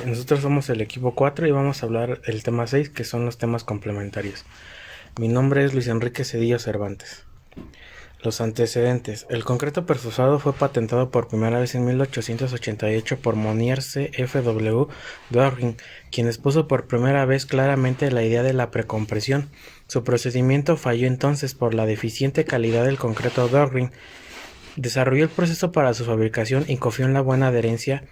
Nosotros somos el equipo 4 y vamos a hablar del tema 6, que son los temas complementarios. Mi nombre es Luis Enrique Cedillo Cervantes. Los antecedentes. El concreto perfusado fue patentado por primera vez en 1888 por Monier C. F. W. Dorring, quien expuso por primera vez claramente la idea de la precompresión. Su procedimiento falló entonces por la deficiente calidad del concreto. Dorring desarrolló el proceso para su fabricación y confió en la buena adherencia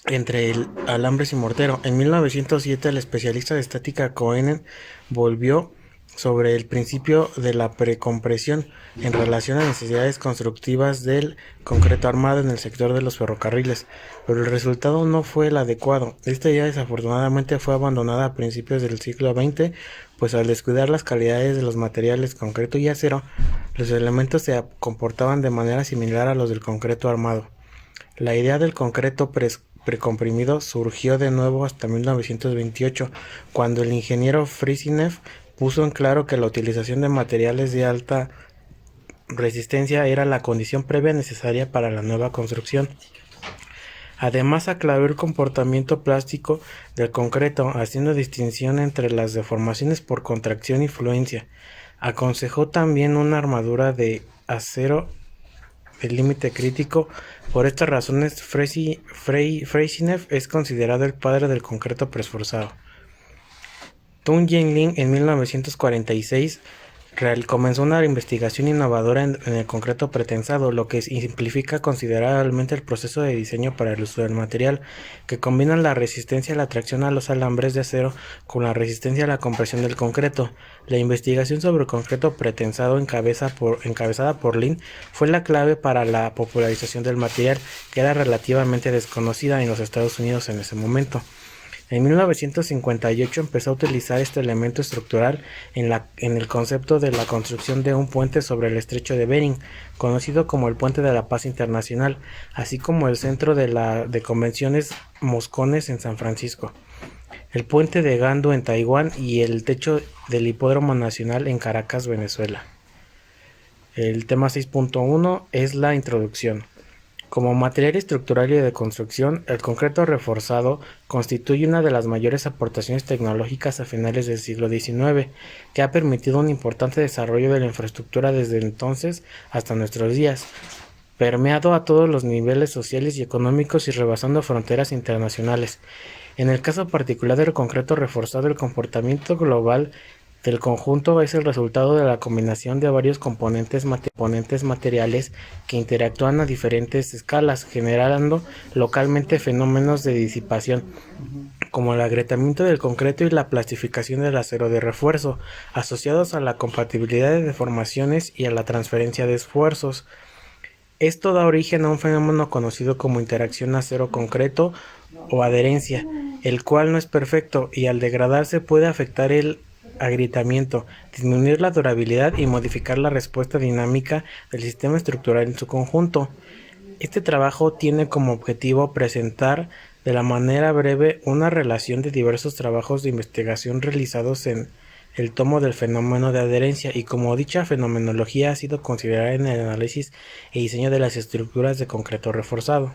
entre el alambres y mortero. En 1907, el especialista de estática Cohen volvió sobre el principio de la precompresión en relación a necesidades constructivas del concreto armado en el sector de los ferrocarriles, pero el resultado no fue el adecuado. Esta idea desafortunadamente fue abandonada a principios del siglo XX, pues al descuidar las calidades de los materiales concreto y acero, los elementos se comportaban de manera similar a los del concreto armado. La idea del concreto precomprimido surgió de nuevo hasta 1928, cuando el ingeniero Frisinev puso en claro que la utilización de materiales de alta resistencia era la condición previa necesaria para la nueva construcción. Además, aclaró el comportamiento plástico del concreto, haciendo distinción entre las deformaciones por contracción y fluencia. Aconsejó también una armadura de acero el límite crítico. Por estas razones, Freysinev es considerado el padre del concreto preesforzado. Tung Yenlin en 1946 comenzó una investigación innovadora en el concreto pretensado, lo que simplifica considerablemente el proceso de diseño para el uso del material, que combina la resistencia a la tracción a los alambres de acero con la resistencia a la compresión del concreto. La investigación sobre el concreto pretensado encabezada por Lin fue la clave para la popularización del material, que era relativamente desconocida en los Estados Unidos en ese momento. En 1958 empezó a utilizar este elemento estructural en el concepto de la construcción de un puente sobre el estrecho de Bering, conocido como el Puente de la Paz Internacional, así como el Centro de Convenciones Moscones en San Francisco, el Puente de Gandu en Taiwán y el techo del Hipódromo Nacional en Caracas, Venezuela. El tema 6.1 es la introducción. Como material estructural y de construcción, el concreto reforzado constituye una de las mayores aportaciones tecnológicas a finales del siglo XIX, que ha permitido un importante desarrollo de la infraestructura desde entonces hasta nuestros días, permeado a todos los niveles sociales y económicos y rebasando fronteras internacionales. En el caso particular del concreto reforzado, el comportamiento global del conjunto es el resultado de la combinación de varios componentes materiales que interactúan a diferentes escalas, generando localmente fenómenos de disipación, como el agrietamiento del concreto y la plastificación del acero de refuerzo, asociados a la compatibilidad de deformaciones y a la transferencia de esfuerzos. Esto da origen a un fenómeno conocido como interacción acero-concreto o adherencia, el cual no es perfecto y al degradarse puede afectar el agrietamiento, disminuir la durabilidad y modificar la respuesta dinámica del sistema estructural en su conjunto. Este trabajo tiene como objetivo presentar de la manera breve una relación de diversos trabajos de investigación realizados en el tomo del fenómeno de adherencia y cómo dicha fenomenología ha sido considerada en el análisis y diseño de las estructuras de concreto reforzado.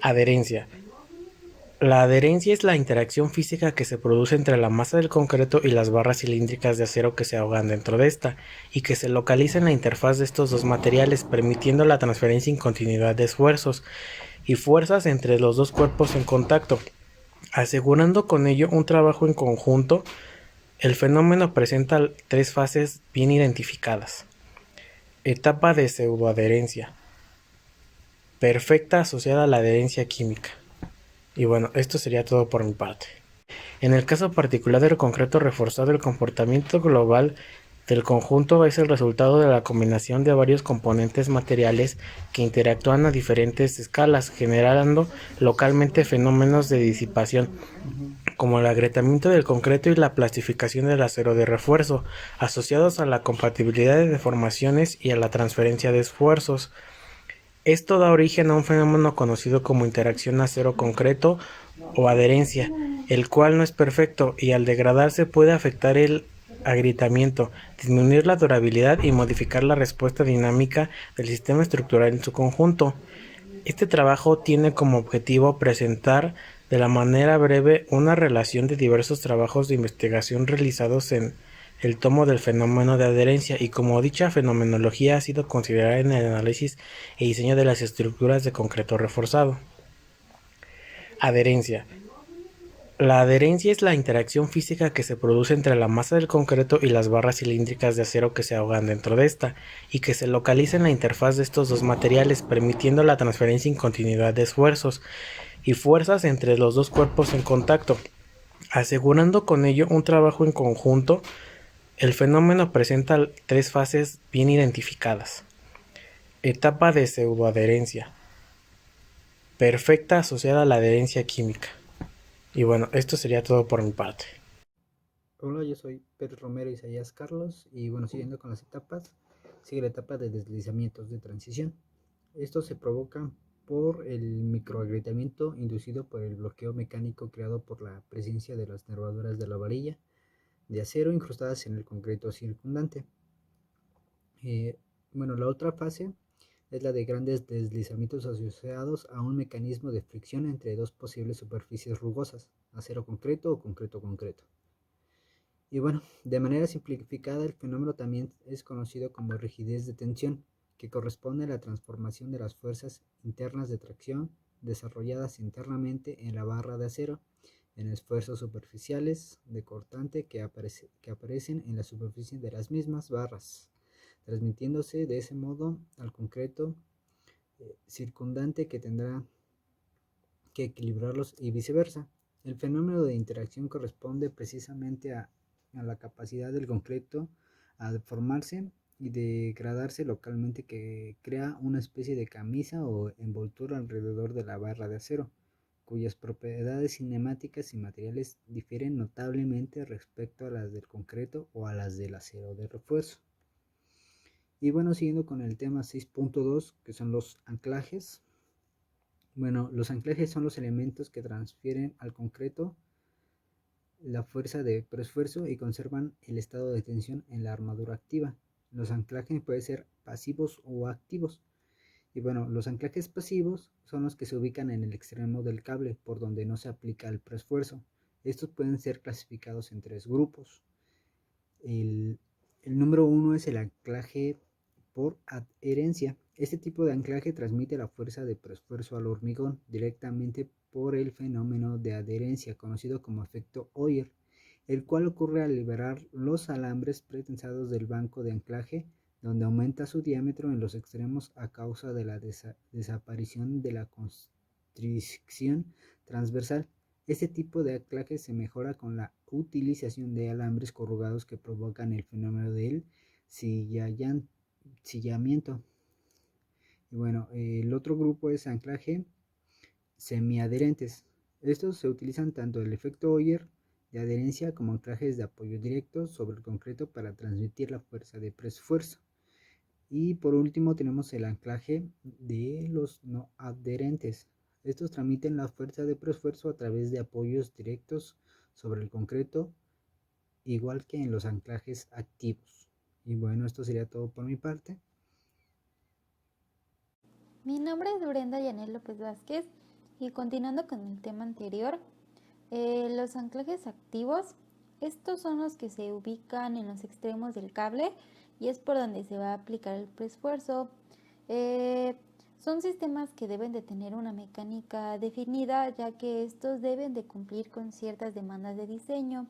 Adherencia. La adherencia es la interacción física que se produce entre la masa del concreto y las barras cilíndricas de acero que se ahogan dentro de esta, y que se localiza en la interfaz de estos dos materiales, permitiendo la transferencia en continuidad de esfuerzos y fuerzas entre los dos cuerpos en contacto, asegurando con ello un trabajo en conjunto. El fenómeno presenta tres fases bien identificadas. Etapa de pseudoadherencia, perfecta asociada a la adherencia química. Y bueno, esto sería todo por mi parte. En el caso particular del concreto reforzado, el comportamiento global del conjunto es el resultado de la combinación de varios componentes materiales que interactúan a diferentes escalas, generando localmente fenómenos de disipación, como el agrietamiento del concreto y la plastificación del acero de refuerzo, asociados a la compatibilidad de deformaciones y a la transferencia de esfuerzos. Esto da origen a un fenómeno conocido como interacción acero-concreto o adherencia, el cual no es perfecto y al degradarse puede afectar el agrietamiento, disminuir la durabilidad y modificar la respuesta dinámica del sistema estructural en su conjunto. Este trabajo tiene como objetivo presentar de la manera breve una relación de diversos trabajos de investigación realizados en el tomo del fenómeno de adherencia y cómo dicha fenomenología ha sido considerada en el análisis y diseño de las estructuras de concreto reforzado. Adherencia. La adherencia es la interacción física que se produce entre la masa del concreto y las barras cilíndricas de acero que se ahogan dentro de esta, y que se localiza en la interfaz de estos dos materiales, permitiendo la transferencia en continuidad de esfuerzos y fuerzas entre los dos cuerpos en contacto, asegurando con ello un trabajo en conjunto. El fenómeno presenta tres fases bien identificadas. Etapa de pseudoadherencia, perfecta asociada a la adherencia química. Y bueno, esto sería todo por mi parte. Hola, yo soy Pedro Romero Isaías Carlos y bueno, siguiendo con las etapas, sigue la etapa de deslizamientos de transición. Estos se provocan por el microagrietamiento inducido por el bloqueo mecánico creado por la presencia de las nervaduras de la varilla de acero incrustadas en el concreto circundante. Eh, la otra fase es la de grandes deslizamientos asociados a un mecanismo de fricción entre dos posibles superficies rugosas, acero concreto o concreto concreto. Y bueno, de manera simplificada, el fenómeno también es conocido como rigidez de tensión, que corresponde a la transformación de las fuerzas internas de tracción desarrolladas internamente en la barra de acero en esfuerzos superficiales de cortante que aparecen en la superficie de las mismas barras, transmitiéndose de ese modo al concreto circundante que tendrá que equilibrarlos y viceversa. El fenómeno de interacción corresponde precisamente a la capacidad del concreto a deformarse y degradarse localmente, que crea una especie de camisa o envoltura alrededor de la barra de acero, cuyas propiedades cinemáticas y materiales difieren notablemente respecto a las del concreto o a las del acero de refuerzo. Y bueno, siguiendo con el tema 6.2, que son los anclajes. Bueno, los anclajes son los elementos que transfieren al concreto la fuerza de preesfuerzo y conservan el estado de tensión en la armadura activa. Los anclajes pueden ser pasivos o activos. Y bueno, los anclajes pasivos son los que se ubican en el extremo del cable por donde no se aplica el preesfuerzo. Estos pueden ser clasificados en tres grupos. El número uno es el anclaje por adherencia. Este tipo de anclaje transmite la fuerza de preesfuerzo al hormigón directamente por el fenómeno de adherencia conocido como efecto Oyer, el cual ocurre al liberar los alambres pretensados del banco de anclaje, donde aumenta su diámetro en los extremos a causa de la desaparición de la constricción transversal. Este tipo de anclaje se mejora con la utilización de alambres corrugados que provocan el fenómeno del sillamiento. Y bueno, el otro grupo es anclaje semiadherentes. Estos se utilizan tanto el efecto Oyer de adherencia como anclajes de apoyo directo sobre el concreto para transmitir la fuerza de preesfuerzo. Y por último tenemos el anclaje de los no adherentes. Estos transmiten la fuerza de preesfuerzo a través de apoyos directos sobre el concreto, igual que en los anclajes activos. Y bueno, esto sería todo por mi parte. Mi nombre es Brenda Yanel López Vázquez y continuando con el tema anterior, los anclajes activos, estos son los que se ubican en los extremos del cable y es por donde se va a aplicar el preesfuerzo. Eh, Son sistemas que deben de tener una mecánica definida, ya que estos deben de cumplir con ciertas demandas de diseño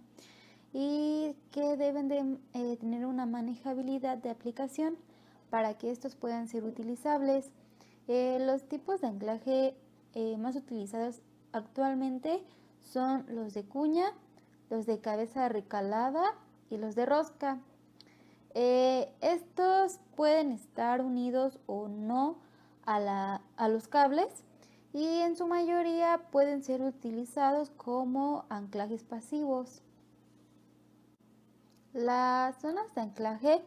y que deben de tener una manejabilidad de aplicación para que estos puedan ser utilizables. Los tipos de anclaje más utilizados actualmente son los de cuña, los de cabeza recalada y los de rosca. Estos pueden estar unidos o no a los cables y en su mayoría pueden ser utilizados como anclajes pasivos. Las zonas de anclaje,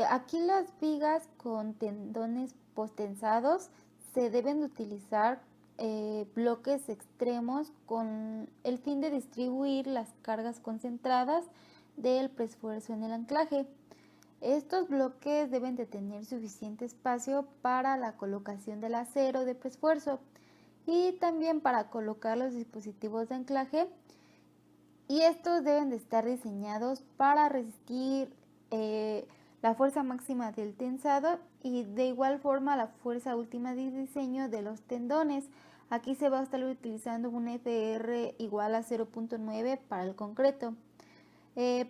aquí las vigas con tendones postensados se deben de utilizar bloques extremos con el fin de distribuir las cargas concentradas del preesfuerzo en el anclaje. Estos bloques deben de tener suficiente espacio para la colocación del acero de preesfuerzo y también para colocar los dispositivos de anclaje, y estos deben de estar diseñados para resistir la fuerza máxima del tensado y de igual forma la fuerza última de diseño de los tendones. Aquí se va a estar utilizando un FR igual a 0.9 para el concreto.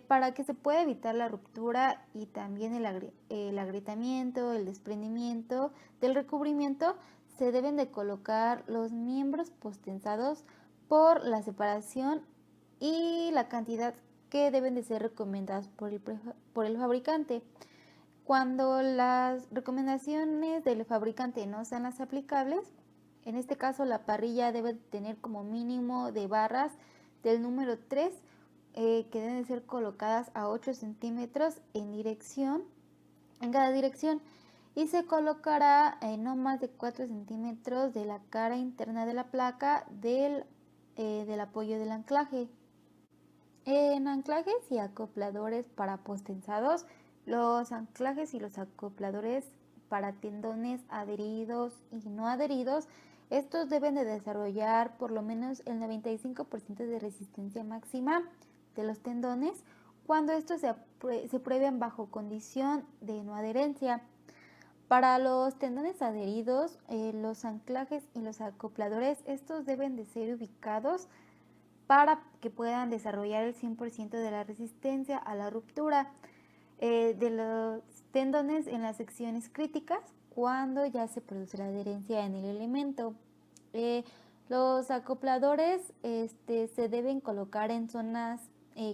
Para que se pueda evitar la ruptura y también el agrietamiento, el desprendimiento del recubrimiento, se deben de colocar los miembros postensados por la separación y la cantidad que deben de ser recomendadas por el fabricante. Cuando las recomendaciones del fabricante no sean las aplicables, en este caso la parrilla debe tener como mínimo de barras del número 3 que deben de ser colocadas a 8 centímetros en cada dirección, y se colocará no más de 4 centímetros de la cara interna de la placa del apoyo del anclaje. En anclajes y acopladores para postensados, los anclajes y los acopladores para tendones adheridos y no adheridos, estos deben de desarrollar por lo menos el 95% de resistencia máxima de los tendones cuando estos se prueben bajo condición de no adherencia. Para los tendones adheridos, los anclajes y los acopladores, estos deben de ser ubicados para que puedan desarrollar el 100% de la resistencia a la ruptura de los tendones en las secciones críticas cuando ya se produce la adherencia en el elemento. Los acopladores se deben colocar en zonas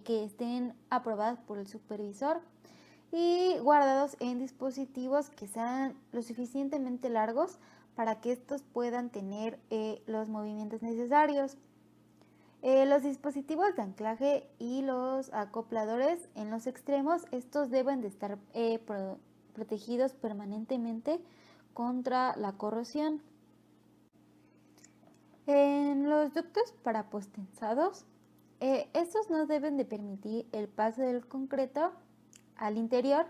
que estén aprobadas por el supervisor y guardados en dispositivos que sean lo suficientemente largos para que estos puedan tener los movimientos necesarios. Los dispositivos de anclaje y los acopladores en los extremos, estos deben de estar protegidos permanentemente contra la corrosión. En los ductos para postensados, estos no deben de permitir el paso del concreto al interior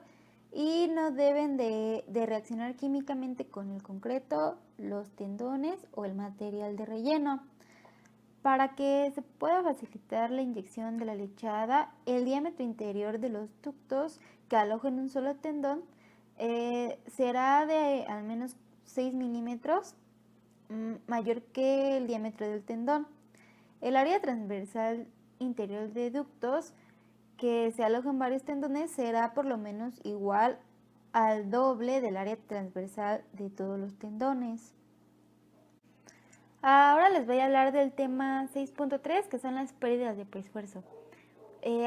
y no deben de reaccionar químicamente con el concreto, los tendones o el material de relleno. Para que se pueda facilitar la inyección de la lechada, el diámetro interior de los ductos que alojen un solo tendón será de al menos 6 milímetros mayor que el diámetro del tendón. El área transversal interior de ductos que se alojen varios tendones será por lo menos igual al doble del área transversal de todos los tendones. Ahora les voy a hablar del tema 6.3, que son las pérdidas de preesfuerzo.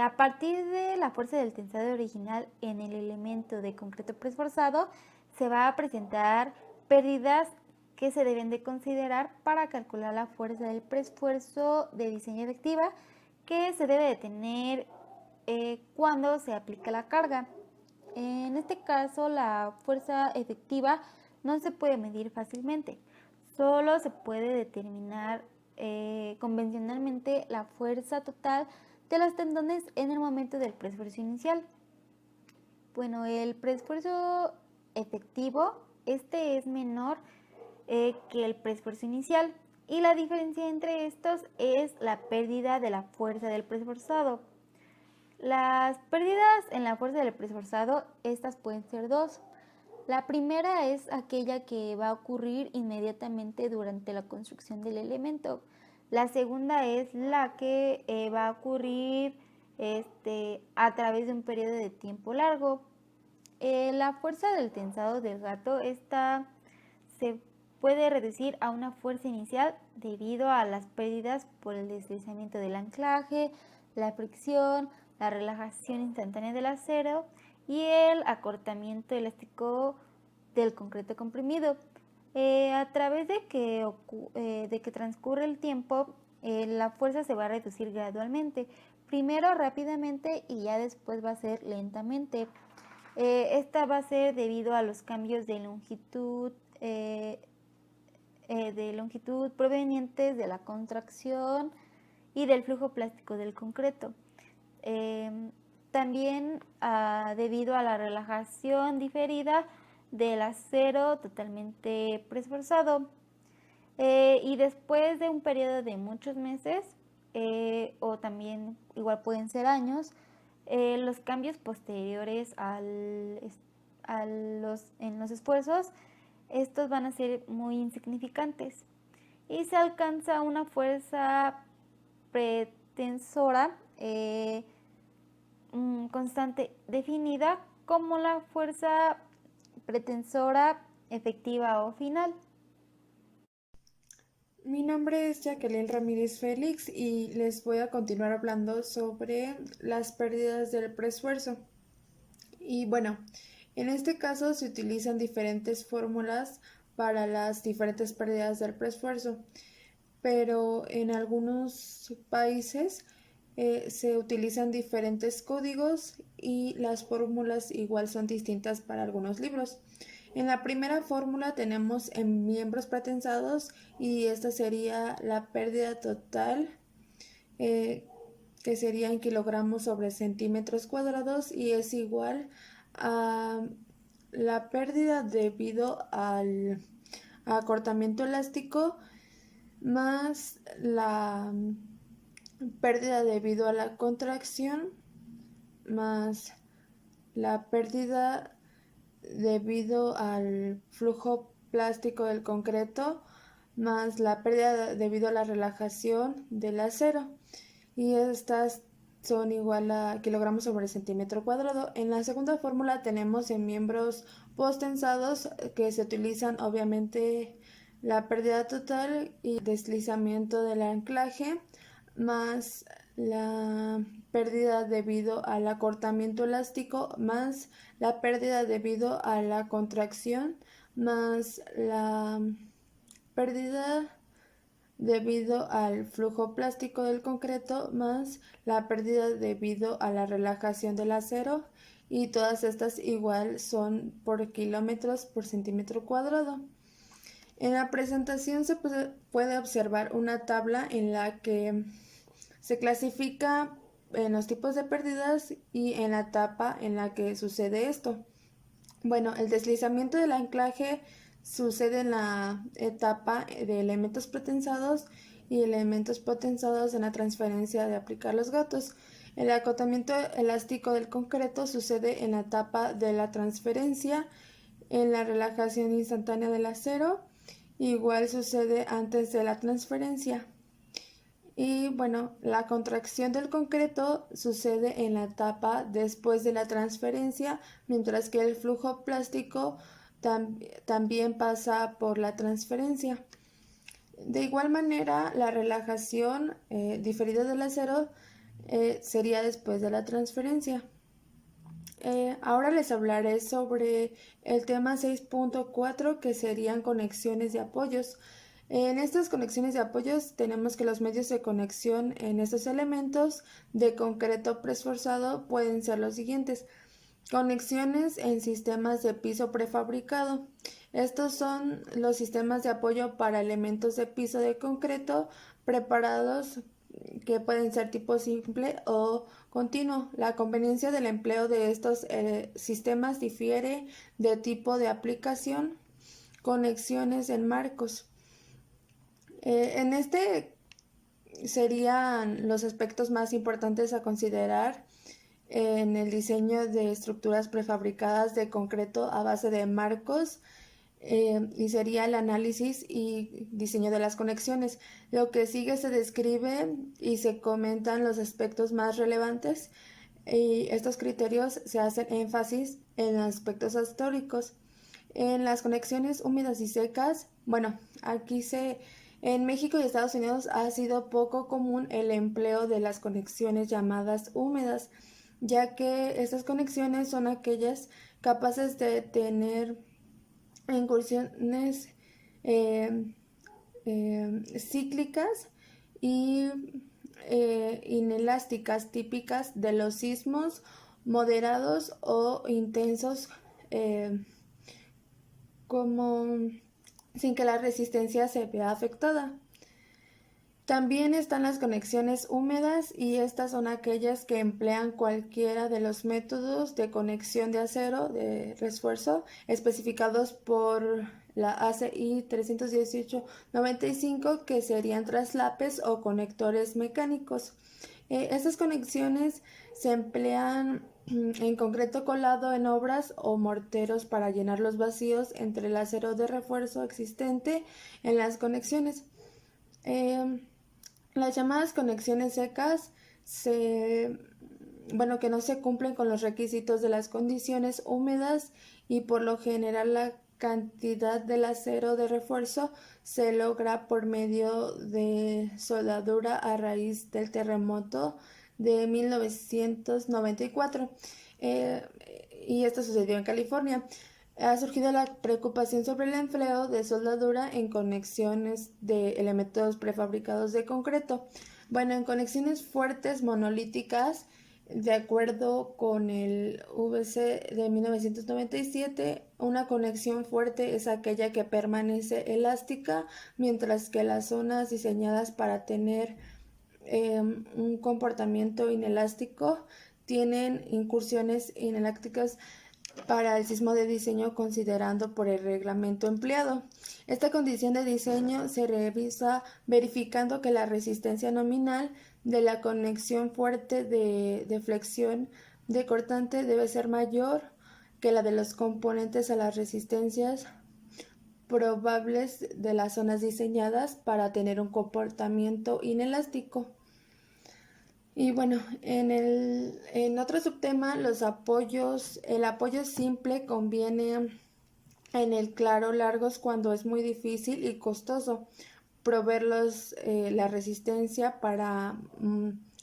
A partir de la fuerza del tensado original en el elemento de concreto preesforzado, se va a presentar pérdidas que se deben de considerar para calcular la fuerza del preesfuerzo de diseño efectiva que se debe de tener cuando se aplica la carga. En este caso, la fuerza efectiva no se puede medir fácilmente. Solo se puede determinar convencionalmente la fuerza total de los tendones en el momento del preesfuerzo inicial. Bueno, el preesfuerzo efectivo, es menor que el preesfuerzo inicial, y la diferencia entre estos es la pérdida de la fuerza del preesforzado. Las pérdidas en la fuerza del preesforzado, estas pueden ser dos. La primera es aquella que va a ocurrir inmediatamente durante la construcción del elemento. La segunda es la que va a ocurrir a través de un periodo de tiempo largo. La fuerza del tensado del gato, esta se puede reducir a una fuerza inicial debido a las pérdidas por el deslizamiento del anclaje, la fricción, la relajación instantánea del acero y el acortamiento elástico del concreto comprimido. A través de que transcurre el tiempo, la fuerza se va a reducir gradualmente, primero rápidamente y ya después va a ser lentamente. Esta va a ser debido a los cambios de longitud provenientes de la contracción y del flujo plástico del concreto. también debido a la relajación diferida del acero totalmente preesforzado. Y después de un periodo de muchos meses, o también igual pueden ser años, los cambios posteriores en los esfuerzos, estos van a ser muy insignificantes y se alcanza una fuerza pretensora constante definida como la fuerza pretensora efectiva o final. Mi nombre es Jacqueline Ramírez Félix y les voy a continuar hablando sobre las pérdidas del preesfuerzo. Y bueno, en este caso se utilizan diferentes fórmulas para las diferentes pérdidas del preesfuerzo, pero en algunos países se utilizan diferentes códigos y las fórmulas igual son distintas para algunos libros. En la primera fórmula tenemos en miembros pretensados y esta sería la pérdida total que sería en kilogramos sobre centímetros cuadrados y es igual a la pérdida debido al acortamiento elástico más la pérdida debido a la contracción más la pérdida debido al flujo plástico del concreto más la pérdida debido a la relajación del acero y estas son igual a kilogramos sobre centímetro cuadrado. En la segunda fórmula tenemos en miembros postensados que se utilizan obviamente la pérdida total y deslizamiento del anclaje más la pérdida debido al acortamiento elástico más la pérdida debido a la contracción más la pérdida debido al flujo plástico del concreto más la pérdida debido a la relajación del acero y todas estas igual son por kilómetros por centímetro cuadrado. En la presentación se puede observar una tabla en la que se clasifica en los tipos de pérdidas y en la etapa en la que sucede esto. Bueno, el deslizamiento del anclaje sucede en la etapa de elementos pretensados y elementos potenciados en la transferencia de aplicar los gatos. El acotamiento elástico del concreto sucede en la etapa de la transferencia, en la relajación instantánea del acero, igual sucede antes de la transferencia. Y bueno, la contracción del concreto sucede en la etapa después de la transferencia, mientras que el flujo plástico también pasa por la transferencia. De igual manera, la relajación diferida del acero sería después de la transferencia. Ahora les hablaré sobre el tema 6.4 que serían conexiones de apoyos. En estas conexiones de apoyos tenemos que los medios de conexión en estos elementos de concreto preesforzado pueden ser los siguientes. Conexiones en sistemas de piso prefabricado. Estos son los sistemas de apoyo para elementos de piso de concreto preparados que pueden ser tipo simple o continuo. La conveniencia del empleo de estos sistemas difiere de tipo de aplicación. Conexiones en marcos. En este serían los aspectos más importantes a considerar en el diseño de estructuras prefabricadas de concreto a base de marcos y sería el análisis y diseño de las conexiones. Lo que sigue se describe y se comentan los aspectos más relevantes y estos criterios se hacen énfasis en aspectos históricos. En las conexiones húmedas y secas, bueno, en México y Estados Unidos ha sido poco común el empleo de las conexiones llamadas húmedas, ya que estas conexiones son aquellas capaces de tener incursiones cíclicas y inelásticas típicas de los sismos moderados o intensos como sin que la resistencia se vea afectada. También están las conexiones húmedas y estas son aquellas que emplean cualquiera de los métodos de conexión de acero de refuerzo especificados por la ACI 318-95, que serían traslapes o conectores mecánicos. Estas conexiones se emplean en concreto colado en obras o morteros para llenar los vacíos entre el acero de refuerzo existente en las conexiones. Las llamadas conexiones secas que no se cumplen con los requisitos de las condiciones húmedas, y por lo general la cantidad del acero de refuerzo se logra por medio de soldadura a raíz del terremoto de 1994. Y esto sucedió en California. Ha surgido la preocupación sobre el empleo de soldadura en conexiones de elementos prefabricados de concreto. Bueno, en conexiones fuertes monolíticas, de acuerdo con el VC de 1997, una conexión fuerte es aquella que permanece elástica, mientras que las zonas diseñadas para tener un comportamiento inelástico tienen incursiones inelásticas para el sismo de diseño, considerando por el reglamento empleado. Esta condición de diseño se revisa verificando que la resistencia nominal de la conexión fuerte de flexión de cortante debe ser mayor que la de los componentes a las resistencias probables de las zonas diseñadas para tener un comportamiento inelástico. Y bueno, en otro subtema, los apoyos, el apoyo simple conviene en el claro largos cuando es muy difícil y costoso proveerlos la resistencia para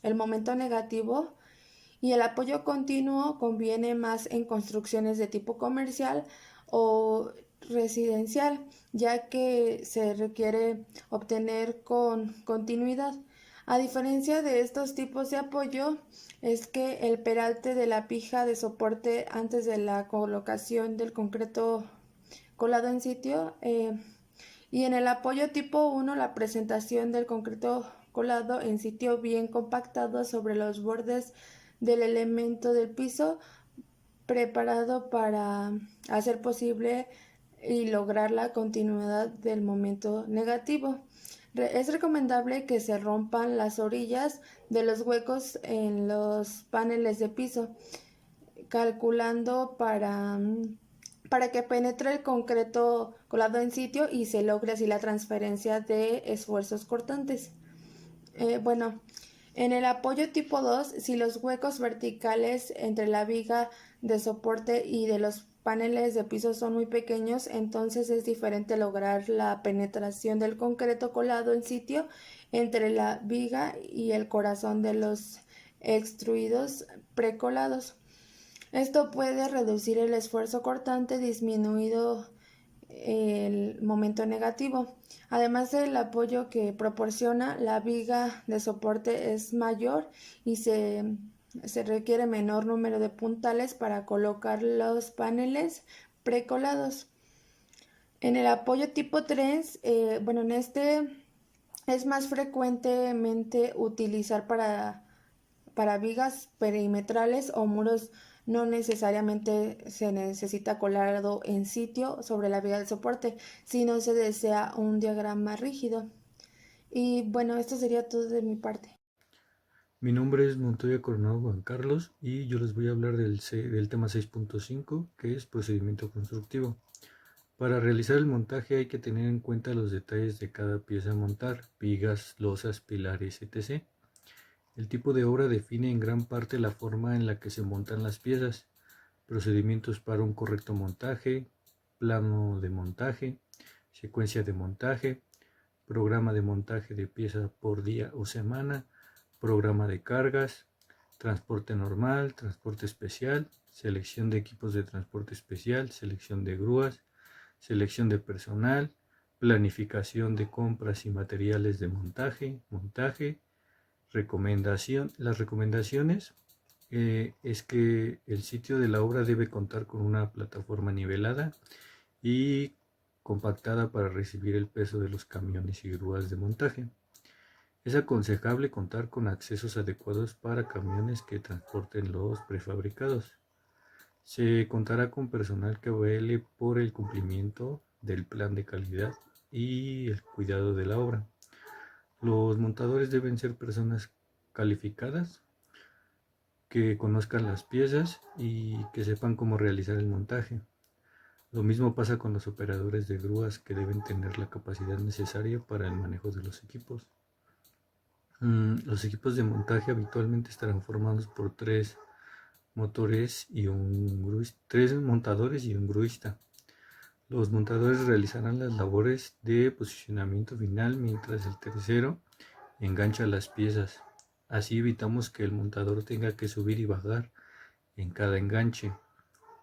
el momento negativo, y el apoyo continuo conviene más en construcciones de tipo comercial o residencial, ya que se requiere obtener con continuidad. A diferencia de estos tipos de apoyo, es que el peralte de la pija de soporte antes de la colocación del concreto colado en sitio, y en el apoyo tipo 1, la presentación del concreto colado en sitio bien compactado sobre los bordes del elemento del piso, preparado para hacer posible y lograr la continuidad del momento negativo. Es recomendable que se rompan las orillas de los huecos en los paneles de piso, calculando para que penetre el concreto colado en sitio y se logre así la transferencia de esfuerzos cortantes. En el apoyo tipo 2, si los huecos verticales entre la viga de soporte y de los paneles de piso son muy pequeños, entonces es diferente lograr la penetración del concreto colado en sitio entre la viga y el corazón de los extruidos precolados. Esto puede reducir el esfuerzo cortante, disminuido el momento negativo. Además del apoyo que proporciona, la viga de soporte es mayor y se requiere menor número de puntales para colocar los paneles precolados. En el apoyo tipo 3, en este es más frecuentemente utilizar para vigas perimetrales o muros. No necesariamente se necesita colado en sitio sobre la viga de soporte, si no se desea un diagrama rígido. Y bueno, esto sería todo de mi parte. Mi nombre es Montoya Coronado Juan Carlos y yo les voy a hablar del tema 6.5, que es procedimiento constructivo. Para realizar el montaje hay que tener en cuenta los detalles de cada pieza a montar: vigas, losas, pilares, etc. El tipo de obra define en gran parte la forma en la que se montan las piezas, procedimientos para un correcto montaje, plano de montaje, secuencia de montaje, programa de montaje de pieza por día o semana, programa de cargas, transporte normal, transporte especial, selección de equipos de transporte especial, selección de grúas, selección de personal, planificación de compras y materiales de montaje, Las recomendaciones es que el sitio de la obra debe contar con una plataforma nivelada y compactada para recibir el peso de los camiones y grúas de montaje. Es aconsejable contar con accesos adecuados para camiones que transporten los prefabricados. Se contará con personal que vele por el cumplimiento del plan de calidad y el cuidado de la obra. Los montadores deben ser personas calificadas, que conozcan las piezas y que sepan cómo realizar el montaje. Lo mismo pasa con los operadores de grúas, que deben tener la capacidad necesaria para el manejo de los equipos. Los equipos de montaje habitualmente estarán formados por tres montadores y un gruista. Los montadores realizarán las labores de posicionamiento final, mientras el tercero engancha las piezas. Así evitamos que el montador tenga que subir y bajar en cada enganche.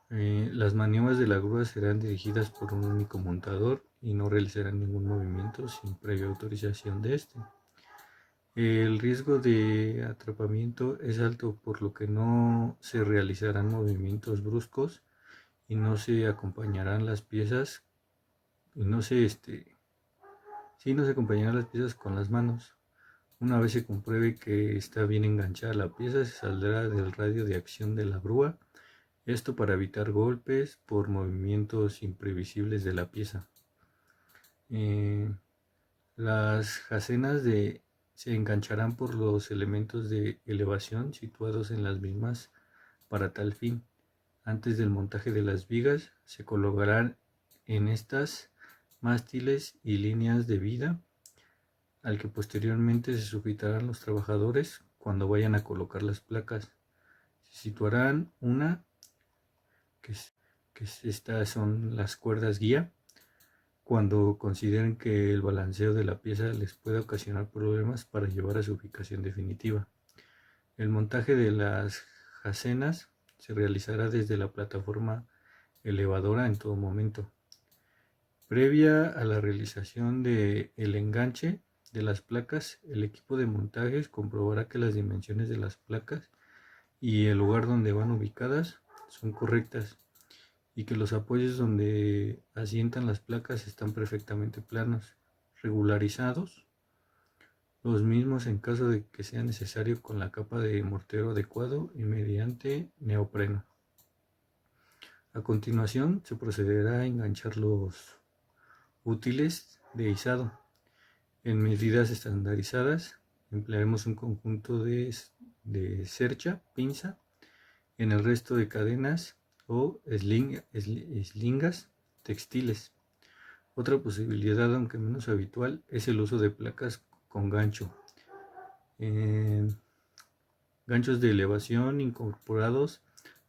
Las maniobras de la grúa serán dirigidas por un único montador y no realizarán ningún movimiento sin previa autorización de este. El riesgo de atrapamiento es alto, por lo que no se realizarán movimientos bruscos y no se acompañarán las piezas no se acompañarán las piezas con las manos. Una vez se compruebe que está bien enganchada la pieza, se saldrá del radio de acción de la grúa, esto para evitar golpes por movimientos imprevisibles de la pieza. Las jacenas se engancharán por los elementos de elevación situados en las mismas para tal fin. Antes del montaje de las vigas, se colocarán en estas mástiles y líneas de vida, al que posteriormente se sujetarán los trabajadores cuando vayan a colocar las placas. Se situarán estas son las cuerdas guía, cuando consideren que el balanceo de la pieza les puede ocasionar problemas para llevar a su ubicación definitiva. El montaje de las jacenas se realizará desde la plataforma elevadora en todo momento. Previa a la realización del enganche de las placas, el equipo de montajes comprobará que las dimensiones de las placas y el lugar donde van ubicadas son correctas, y que los apoyos donde asientan las placas están perfectamente planos, regularizados, los mismos en caso de que sea necesario, con la capa de mortero adecuado y mediante neopreno. A continuación se procederá a enganchar los útiles de izado. En medidas estandarizadas emplearemos un conjunto de cercha, pinza, en el resto de cadenas o eslingas textiles. Otra posibilidad, aunque menos habitual, es el uso de placas con ganchos de elevación incorporados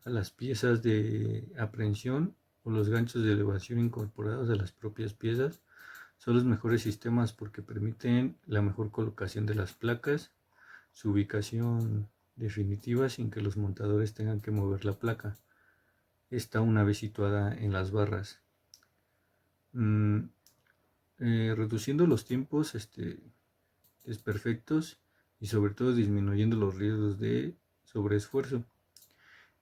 a las piezas de aprehensión, o los ganchos de elevación incorporados a las propias piezas. Son los mejores sistemas porque permiten la mejor colocación de las placas, su ubicación definitiva sin que los montadores tengan que mover la placa. Está una vez situada en las barras, reduciendo los tiempos desperfectos y sobre todo disminuyendo los riesgos de sobreesfuerzo.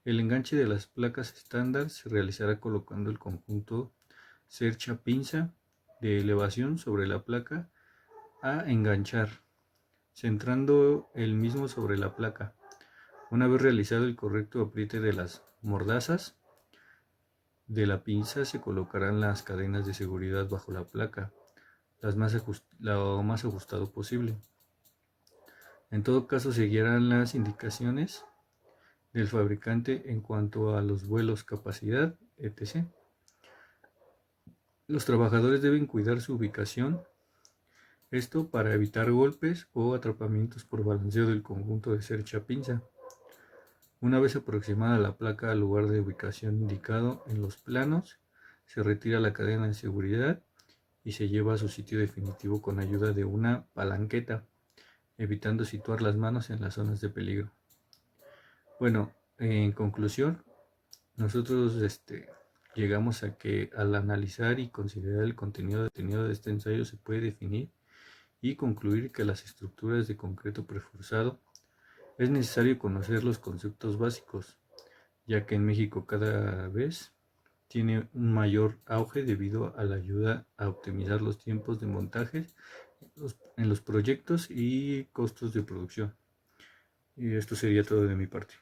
El enganche de las placas estándar se realizará colocando el conjunto cercha pinza de elevación sobre la placa a enganchar, centrando el mismo sobre la placa. Una vez realizado el correcto apriete de las mordazas de la pinza, se colocarán las cadenas de seguridad bajo la placa, lo más ajustado posible. En todo caso, seguirán las indicaciones del fabricante en cuanto a los vuelos, capacidad, etc. Los trabajadores deben cuidar su ubicación, esto para evitar golpes o atrapamientos por balanceo del conjunto de cercha pinza. Una vez aproximada la placa al lugar de ubicación indicado en los planos, se retira la cadena de seguridad y se lleva a su sitio definitivo con ayuda de una palanqueta, evitando situar las manos en las zonas de peligro. Bueno, en conclusión, nosotros llegamos a que al analizar y considerar el contenido de este ensayo se puede definir y concluir que las estructuras de concreto preforzado es necesario conocer los conceptos básicos, ya que en México cada vez tiene un mayor auge debido a la ayuda a optimizar los tiempos de montaje en los proyectos y costos de producción. Y esto sería todo de mi parte.